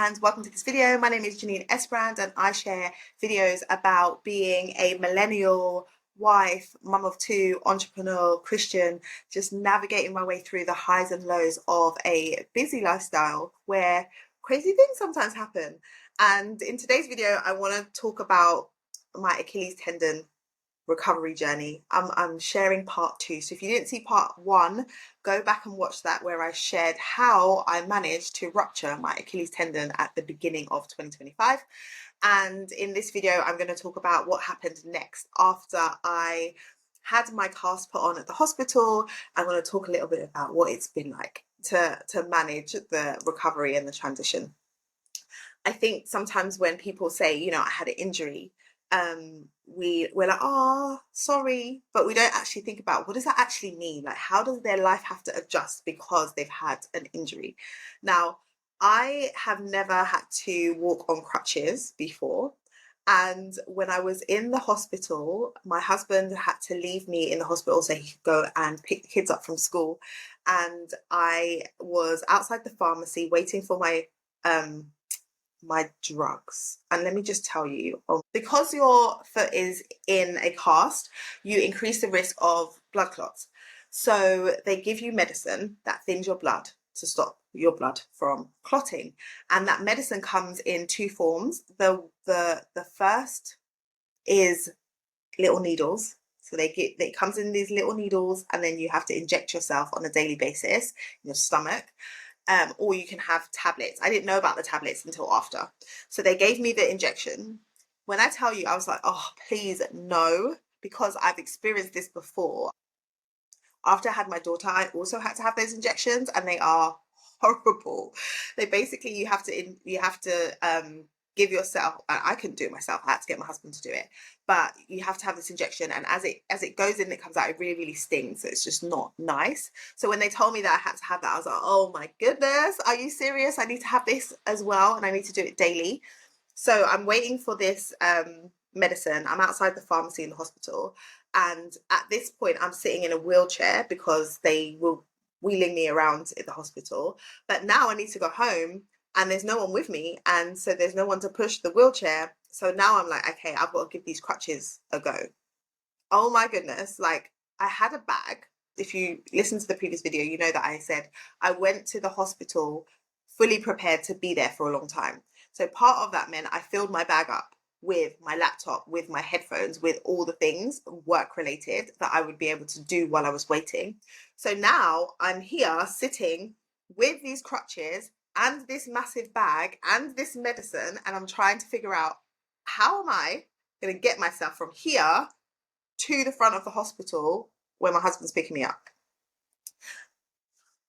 And welcome to this video. My name is Janine Esbrand and I share videos about being a millennial wife, mum of two, entrepreneur, Christian, just navigating my way through the highs and lows of a busy lifestyle where crazy things sometimes happen. And in today's video, I want to talk about my Achilles tendon recovery journey. I'm sharing part 2. So if you didn't see part 1, go back and watch that, where I shared how I managed to rupture my Achilles tendon at the beginning of 2025. And in this video, I'm going to talk about what happened next after I had my cast put on at the hospital. I'm going to talk a little bit about what it's been like to manage the recovery and the transition. I think sometimes when people say, I had an injury, we're like, oh, sorry, but we don't actually think about what does that actually mean? Like, how does their life have to adjust because they've had an injury? Now, I have never had to walk on crutches before. And when I was in the hospital, my husband had to leave me in the hospital so he could go and pick the kids up from school. And I was outside the pharmacy waiting for my drugs. And let me just tell you, because your foot is in a cast, you increase the risk of blood clots. So they give you medicine that thins your blood to stop your blood from clotting. And that medicine comes in 2 forms. The first is little needles. So it comes in these little needles, and then you have to inject yourself on a daily basis in your stomach. Or you can have tablets. I didn't know about the tablets until after. So they gave me the injection. When I tell you, I was like, oh, please no, because I've experienced this before. After I had my daughter, I also had to have those injections, and they are horrible. They basically, you have to give yourself, I couldn't do it myself, I had to get my husband to do it, but you have to have this injection, and as it goes in, it comes out, it really stings, so it's just not nice. So when they told me that I had to have that, I was like, oh my goodness, are you serious? I need to have this as well, and I need to do it daily. So I'm waiting for this medicine. I'm outside the pharmacy in the hospital, and at this point I'm sitting in a wheelchair because they were wheeling me around at the hospital. But now I need to go home, and there's no one with me, and so there's no one to push the wheelchair. So now I'm like, okay, I've got to give these crutches a go. Oh my goodness, like, I had a bag. If you listen to the previous video, you know that I said I went to the hospital fully prepared to be there for a long time. So part of that meant I filled my bag up with my laptop, with my headphones, with all the things work related that I would be able to do while I was waiting. So now I'm here sitting with these crutches and this massive bag and this medicine, and I'm trying to figure out, how am I going to get myself from here to the front of the hospital where my husband's picking me up?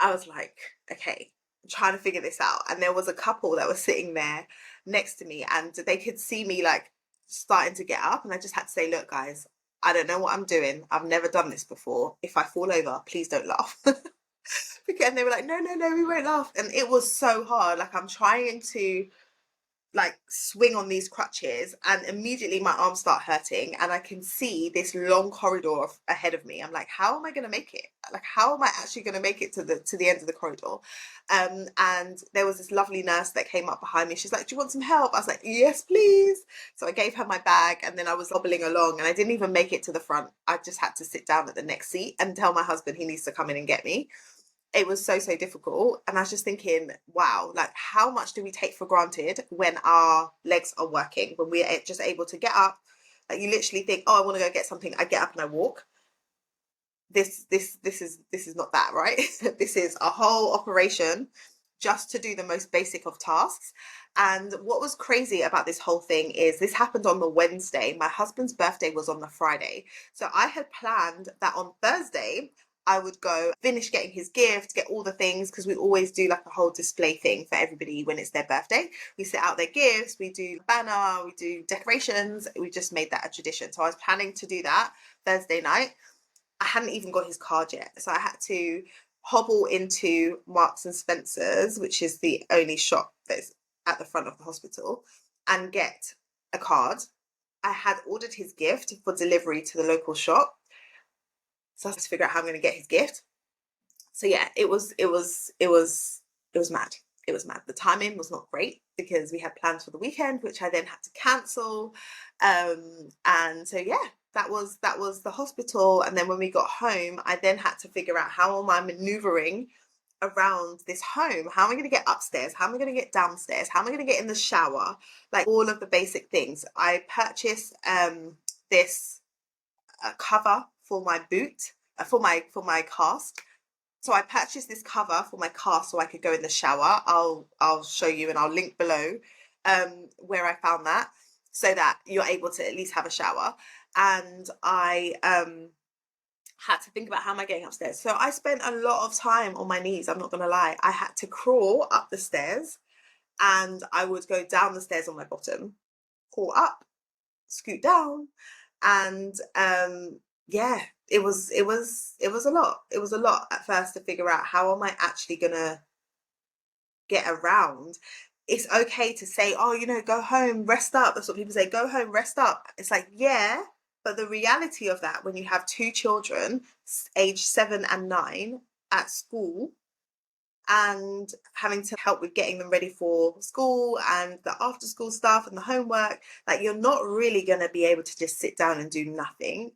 I was like, okay, I'm trying to figure this out. And there was a couple that was sitting there next to me, and they could see me like starting to get up. And I just had to say, look, guys, I don't know what I'm doing. I've never done this before. If I fall over, please don't laugh. And they were like, no, we won't laugh. And it was so hard. Like, I'm trying to like swing on these crutches, and immediately my arms start hurting, and I can see this long corridor ahead of me. I'm like, how am I going to make it? Like, how am I actually going to make it to the end of the corridor? And there was this lovely nurse that came up behind me. She's like, do you want some help? I was like, yes, please. So I gave her my bag, and then I was hobbling along, and I didn't even make it to the front. I just had to sit down at the next seat and tell my husband he needs to come in and get me. It was so difficult, and I was just thinking, wow, like, how much do we take for granted when our legs are working, when we're just able to get up? Like, you literally think, oh, I want to go get something, I get up and I walk. This is not that, right? This is a whole operation just to do the most basic of tasks. And what was crazy about this whole thing is this happened on the Wednesday. My husband's birthday was on the Friday. So I had planned that on Thursday I would go finish getting his gift, get all the things, because we always do like a whole display thing for everybody when it's their birthday. We set out their gifts, we do banner, we do decorations. We just made that a tradition. So I was planning to do that Thursday night. I hadn't even got his card yet. So I had to hobble into Marks and Spencer's, which is the only shop that's at the front of the hospital, and get a card. I had ordered his gift for delivery to the local shop. So I had to figure out how I'm going to get his gift. So yeah, it was mad. it was mad. The timing was not great because we had plans for the weekend, which I then had to cancel. And so yeah, that was the hospital. And then when we got home, I then had to figure out, how am I maneuvering around this home? How am I going to get upstairs? How am I going to get downstairs? How am I going to get in the shower? Like all of the basic things. I purchased this cover for my boot, for my cast. So I purchased this cover for my cast so I could go in the shower. I'll show you, and I'll link below where I found that, so that you're able to at least have a shower. And I had to think about, how am I getting upstairs? So I spent a lot of time on my knees, I'm not gonna lie. I had to crawl up the stairs, and I would go down the stairs on my bottom, crawl up, scoot down, and yeah, it was a lot. It was a lot at first to figure out, how am I actually gonna get around. It's okay to say, oh, go home, rest up. That's what people say, go home, rest up. It's like, yeah, but the reality of that, when you have two children, age 7 and 9, at school, and having to help with getting them ready for school and the after school stuff and the homework, like, you're not really going to be able to just sit down and do nothing.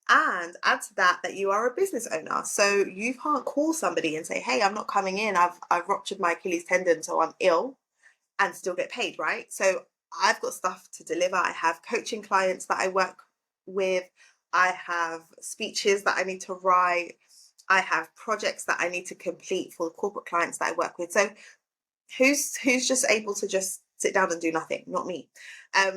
And add to that, that you are a business owner, so you can't call somebody and say, hey, I'm not coming in, I've ruptured my Achilles tendon, so I'm ill, and still get paid, right? So I've got stuff to deliver. I have coaching clients that I work with. I have speeches that I need to write. I have projects that I need to complete for corporate clients that I work with. So who's just able to just sit down and do nothing? Not me.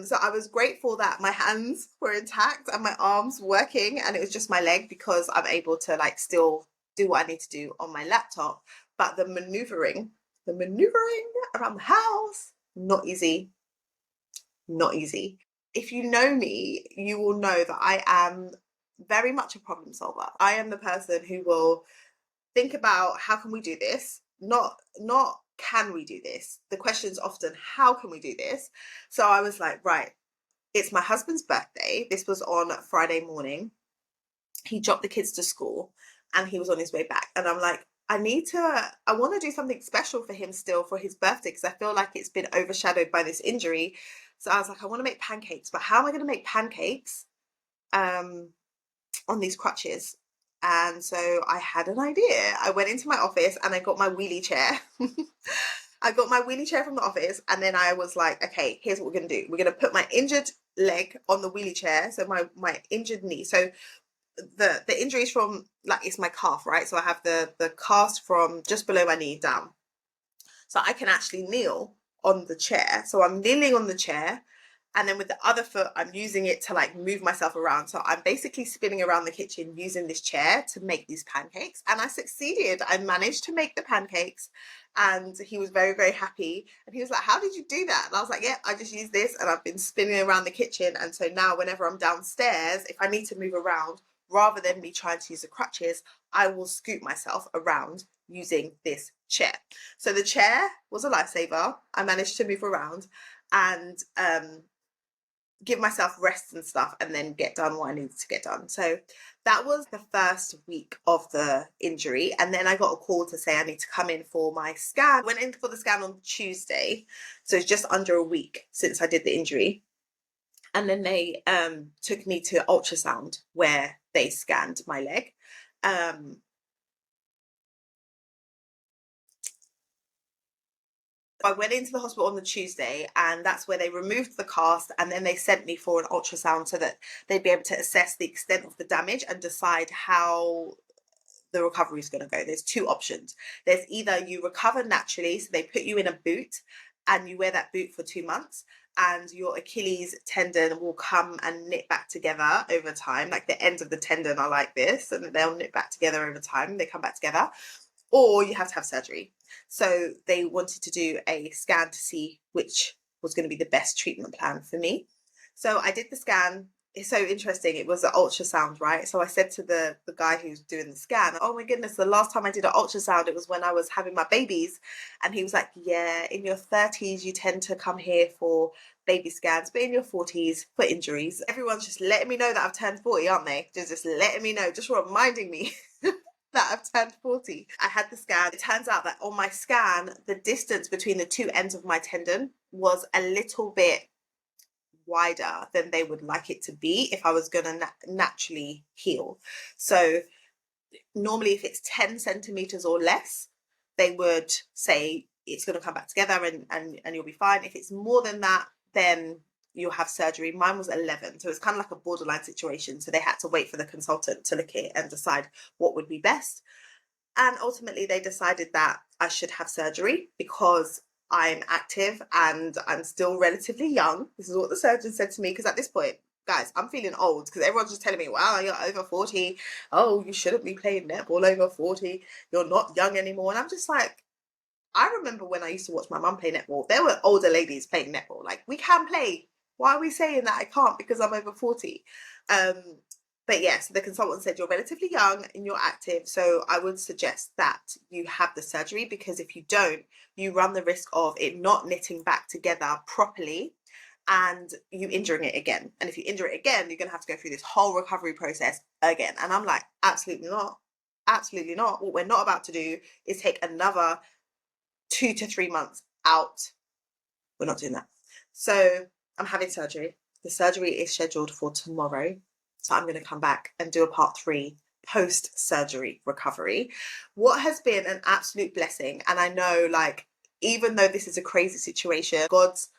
So I was grateful that my hands were intact and my arms working, and it was just my leg, because I'm able to like still do what I need to do on my laptop. But the maneuvering around the house, not easy. Not easy. If you know me, you will know that I am very much a problem solver. I am the person who will think about, how can we do this? Not can we do this? The question is often, how can we do this? So I was like, right, it's my husband's birthday. This was on Friday morning. He dropped the kids to school and he was on his way back. And I'm like, I want to do something special for him still for his birthday, because I feel like it's been overshadowed by this injury. So I was like, I want to make pancakes, but how am I going to make pancakes on these crutches? And so I had an idea. I went into my office and I got my wheelie chair. I got my wheelie chair from the office, and then I was like, okay, here's what we're going to do. We're going to put my injured leg on the wheelie chair, so my injured knee. So the injury is from, like, it's my calf, right? So I have the cast from just below my knee down. So I can actually kneel on the chair. So I'm kneeling on the chair, and then with the other foot, I'm using it to like move myself around. So I'm basically spinning around the kitchen using this chair to make these pancakes. And I succeeded. I managed to make the pancakes, and he was very, very happy. And he was like, how did you do that? And I was like, yeah, I just used this, and I've been spinning around the kitchen. And so now whenever I'm downstairs, if I need to move around, rather than me trying to use the crutches, I will scoot myself around using this chair. So the chair was a lifesaver. I managed to move around and give myself rest and stuff, and then get done what I needed to get done. So that was the first week of the injury. And then I got a call to say I need to come in for my scan. Went in for the scan on Tuesday. So it's just under a week since I did the injury. And then they took me to ultrasound, where they scanned my leg. I went into the hospital on the Tuesday, and that's where they removed the cast, and then they sent me for an ultrasound so that they'd be able to assess the extent of the damage and decide how the recovery is going to go. There's two options. There's either you recover naturally, so they put you in a boot and you wear that boot for 2 months, and your Achilles tendon will come and knit back together over time. Like the ends of the tendon are like this, and they'll knit back together over time. They come back together. Or you have to have surgery. So they wanted to do a scan to see which was going to be the best treatment plan for me. So I did the scan. It's so interesting. It was an ultrasound, right? So I said to the guy who's doing the scan, oh my goodness, the last time I did an ultrasound, it was when I was having my babies. And he was like, yeah, in your 30s, you tend to come here for baby scans, but in your 40s for injuries. Everyone's just letting me know that I've turned 40, aren't they? Just letting me know, just reminding me. that I've turned 40. I had the scan. It turns out that on my scan, the distance between the two ends of my tendon was a little bit wider than they would like it to be if I was going to naturally heal. So normally if it's 10 centimeters or less, they would say it's going to come back together and you'll be fine. If it's more than that, then you'll have surgery. Mine was 11, so it's kind of like a borderline situation. So they had to wait for the consultant to look at it and decide what would be best. And ultimately they decided that I should have surgery because I'm active and I'm still relatively young. This is what the surgeon said to me, because at this point, guys, I'm feeling old because everyone's just telling me, wow, you're over 40. Oh, you shouldn't be playing netball over 40. You're not young anymore. And I'm just like, I remember when I used to watch my mum play netball, there were older ladies playing netball. Like, we can play. Why are we saying that I can't because I'm over 40? But yes, the consultant said you're relatively young and you're active. So I would suggest that you have the surgery, because if you don't, you run the risk of it not knitting back together properly and you injuring it again. And if you injure it again, you're going to have to go through this whole recovery process again. And I'm like, absolutely not. Absolutely not. What we're not about to do is take another 2 to 3 months out. We're not doing that. So I'm having surgery. The surgery is scheduled for tomorrow. So I'm going to come back and do a part 3 post-surgery recovery. What has been an absolute blessing, and I know, like, even though this is a crazy situation, God's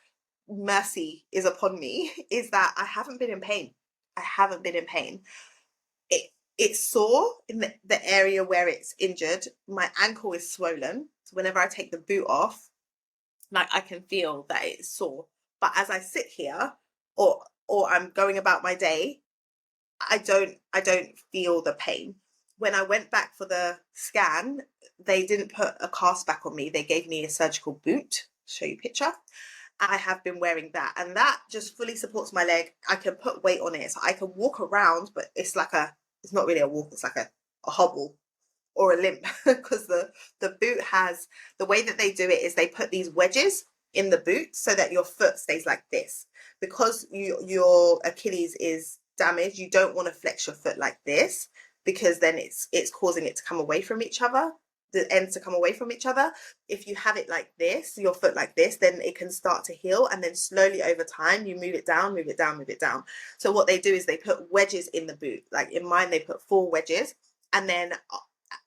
mercy is upon me, is that I haven't been in pain. I haven't been in pain. It's sore in the area where it's injured. My ankle is swollen. So whenever I take the boot off, like, I can feel that it's sore. But as I sit here or I'm going about my day, I don't feel the pain. When I went back for the scan, they didn't put a cast back on me. They gave me a surgical boot. Show you a picture. I have been wearing that, and that just fully supports my leg. I can put weight on it, so I can walk around, but it's not really a walk, it's like a hobble or a limp, because the boot has, the way that they do it is they put these wedges in the boot so that your foot stays like this. Because your Achilles is damaged, you don't want to flex your foot like this, because then it's causing it to come away from each other, the ends to come away from each other. If you have it like this, your foot like this, then it can start to heal, and then slowly over time you move it down, move it down, move it down. So what they do is they put wedges in the boot. Like in mine, they put 4 wedges, and then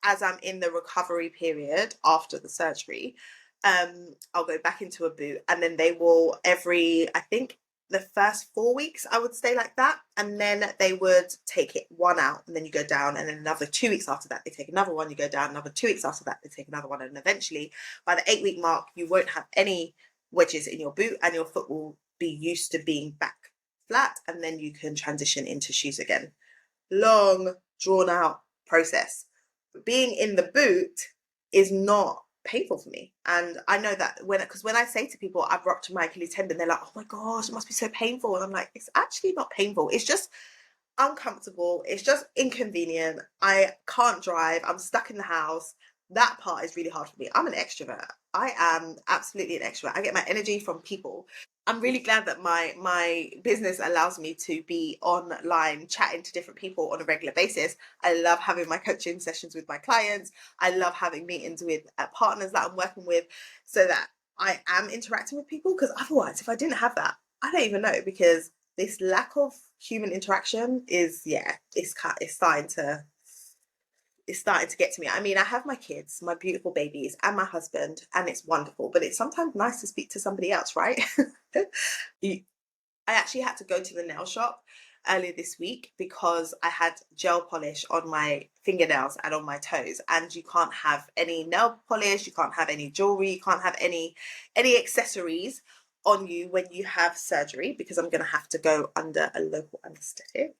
as I'm in the recovery period after the surgery, I'll go back into a boot, and then they will, every, I think the first 4 weeks I would stay like that, and then they would take it one out, and then you go down, and then another 2 weeks after that they take another one, you go down, another 2 weeks after that they take another one, and eventually by the 8-week mark you won't have any wedges in your boot, and your foot will be used to being back flat, and then you can transition into shoes again. Long, drawn out process. But being in the boot is not painful for me. And I know that because when I say to people I've ruptured my Achilles tendon, they're like, oh my gosh, it must be so painful. And I'm like, it's actually not painful. It's just uncomfortable. It's just inconvenient. I can't drive. I'm stuck in the house. That part is really hard for me. I'm an extrovert. I am absolutely an extrovert. I get my energy from people. I'm really glad that my business allows me to be online chatting to different people on a regular basis. I love having my coaching sessions with my clients. I love having meetings with partners that I'm working with, so that I am interacting with people, because otherwise, if I didn't have that, I don't even know, because this lack of human interaction is, it's starting to get to me. I mean, I have my kids, my beautiful babies, and my husband, and it's wonderful, but it's sometimes nice to speak to somebody else, right? I actually had to go to the nail shop earlier this week because I had gel polish on my fingernails and on my toes, and you can't have any nail polish, you can't have any jewelry, you can't have any accessories on you when you have surgery, because I'm going to have to go under a local anesthetic,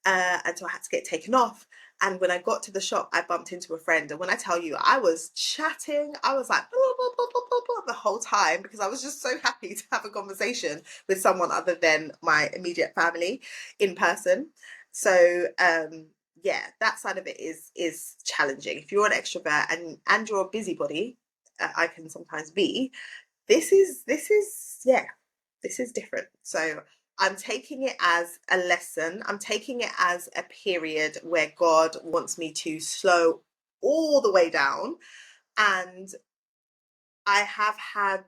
and so I had to get taken off. And when I got to the shop, I bumped into a friend, and when I tell you, I was chatting, I was like blah, blah, blah, blah, blah, blah, the whole time, because I was just so happy to have a conversation with someone other than my immediate family in person. So yeah, that side of it is challenging. If you're an extrovert and you're a busybody, I can sometimes be, this is different. So I'm taking it as a lesson. I'm taking it as a period where God wants me to slow all the way down. And I have had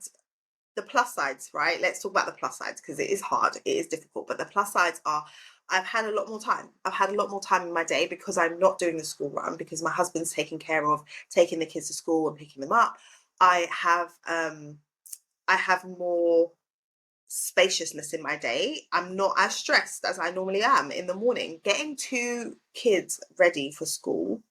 the plus sides, right? Let's talk about the plus sides, because it is hard, it is difficult. But the plus sides are, I've had a lot more time. I've had a lot more time in my day because I'm not doing the school run, because my husband's taking care of taking the kids to school and picking them up. I have more spaciousness in my day. I'm not as stressed as I normally am in the morning. Getting 2 kids ready for school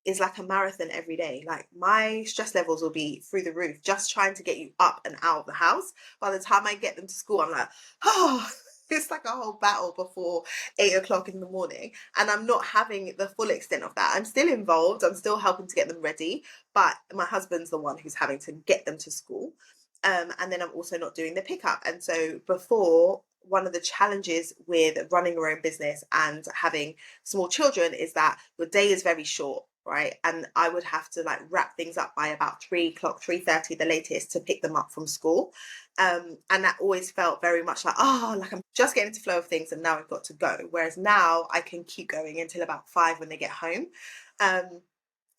is like a marathon every day. Like, my stress levels will be through the roof just trying to get you up and out of the house. By the time I get them to school, I'm like, oh, it's like a whole battle before 8 o'clock in the morning. And I'm not having the full extent of that. I'm still involved. I'm still helping to get them ready. But my husband's the one who's having to get them to school. And then I'm also not doing the pickup. And so before, one of the challenges with running your own business and having small children is that your day is very short, right? And I would have to like wrap things up by about 3 o'clock, 3:30 the latest, to pick them up from school. And that always felt very much like, oh, like I'm just getting into the flow of things and now I've got to go. Whereas now I can keep going until about 5 when they get home.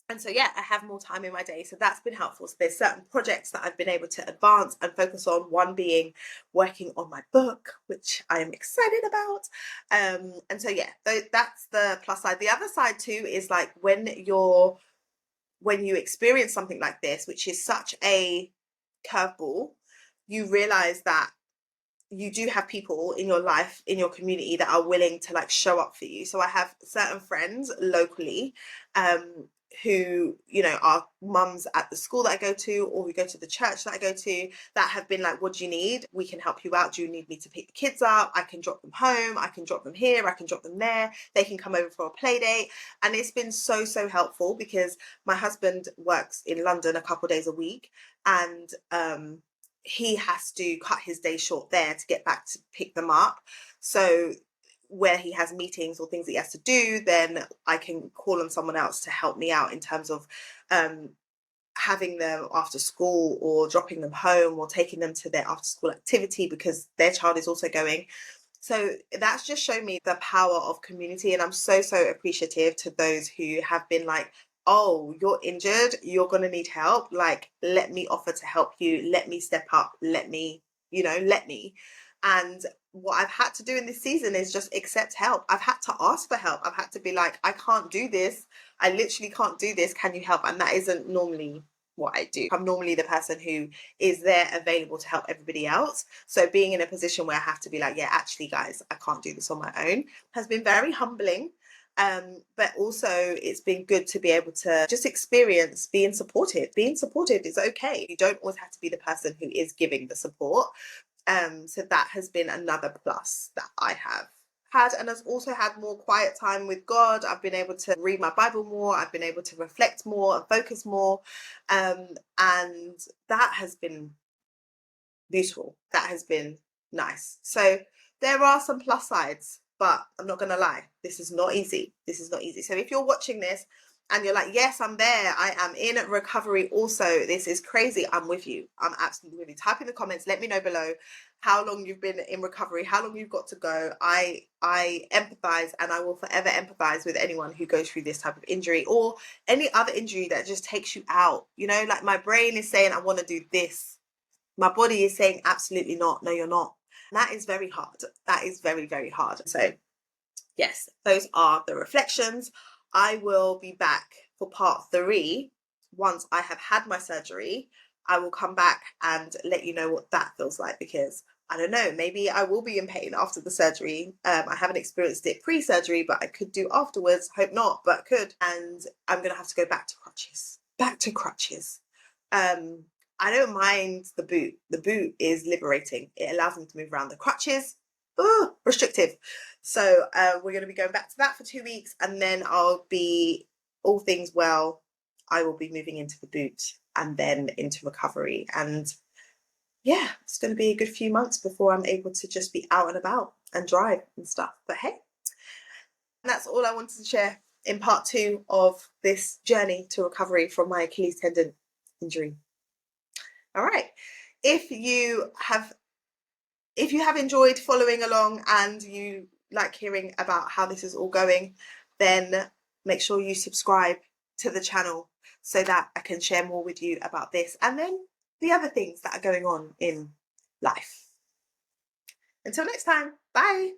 And so, yeah, I have more time in my day. So that's been helpful. So there's certain projects that I've been able to advance and focus on. One being working on my book, which I am excited about. And so, yeah, that's the plus side. The other side too is like when you experience something like this, which is such a curveball, you realize that you do have people in your life, in your community, that are willing to like show up for you. So I have certain friends locally who, you know, are mums at the school that I go to, or who go to the church that I go to, that have been like, what do you need? We can help you out. Do you need me to pick the kids up? I can drop them home. I can drop them here. I can drop them there. They can come over for a play date. And it's been so, so helpful, because my husband works in London a couple of days a week, and he has to cut his day short there to get back to pick them up. So where he has meetings or things that he has to do, then I can call on someone else to help me out in terms of having them after school, or dropping them home, or taking them to their after school activity because their child is also going. So that's just shown me the power of community. And I'm so, so appreciative to those who have been like, oh, you're injured, you're going to need help. Like, let me offer to help you. Let me step up. Let me. And what I've had to do in this season is just accept help. I've had to ask for help. I've had to be like, I can't do this. I literally can't do this. Can you help? And that isn't normally what I do. I'm normally the person who is there available to help everybody else. So being in a position where I have to be like, yeah, actually, guys, I can't do this on my own, has been very humbling. But also it's been good to be able to just experience being supported. Being supported is okay. You don't always have to be the person who is giving the support. So that has been another plus that I have had. And I've also had more quiet time with God. I've been able to read my Bible more. I've been able to reflect more and focus more. And that has been beautiful. That has been nice. So there are some plus sides, but I'm not going to lie. This is not easy. This is not easy. So if you're watching this and you're like, yes, I'm there, I am in recovery also, this is crazy, I'm with you. I'm absolutely with you. Type in the comments, let me know below how long you've been in recovery, how long you've got to go. I empathize, and I will forever empathize with anyone who goes through this type of injury, or any other injury that just takes you out. You know, like my brain is saying, I want to do this. My body is saying, absolutely not. No, you're not. And that is very hard. That is very, very hard. So yes, those are the reflections. I will be back for part 3 once I have had my surgery. I will come back and let you know what that feels like, because I don't know, maybe I will be in pain after the surgery. I haven't experienced it pre-surgery, but I could do afterwards. Hope not, but could. And I'm going to have to go back to crutches. Back to crutches. I don't mind the boot. The boot is liberating. It allows me to move around. The crutches, restrictive. So we're going to be going back to that for 2 weeks, and then I'll be, all things well, I will be moving into the boot and then into recovery. And yeah, it's going to be a good few months before I'm able to just be out and about and drive and stuff. But hey, that's all I wanted to share in part 2 of this journey to recovery from my Achilles tendon injury. All right. If you have enjoyed following along and you like hearing about how this is all going, then make sure you subscribe to the channel so that I can share more with you about this and then the other things that are going on in life. Until next time, bye.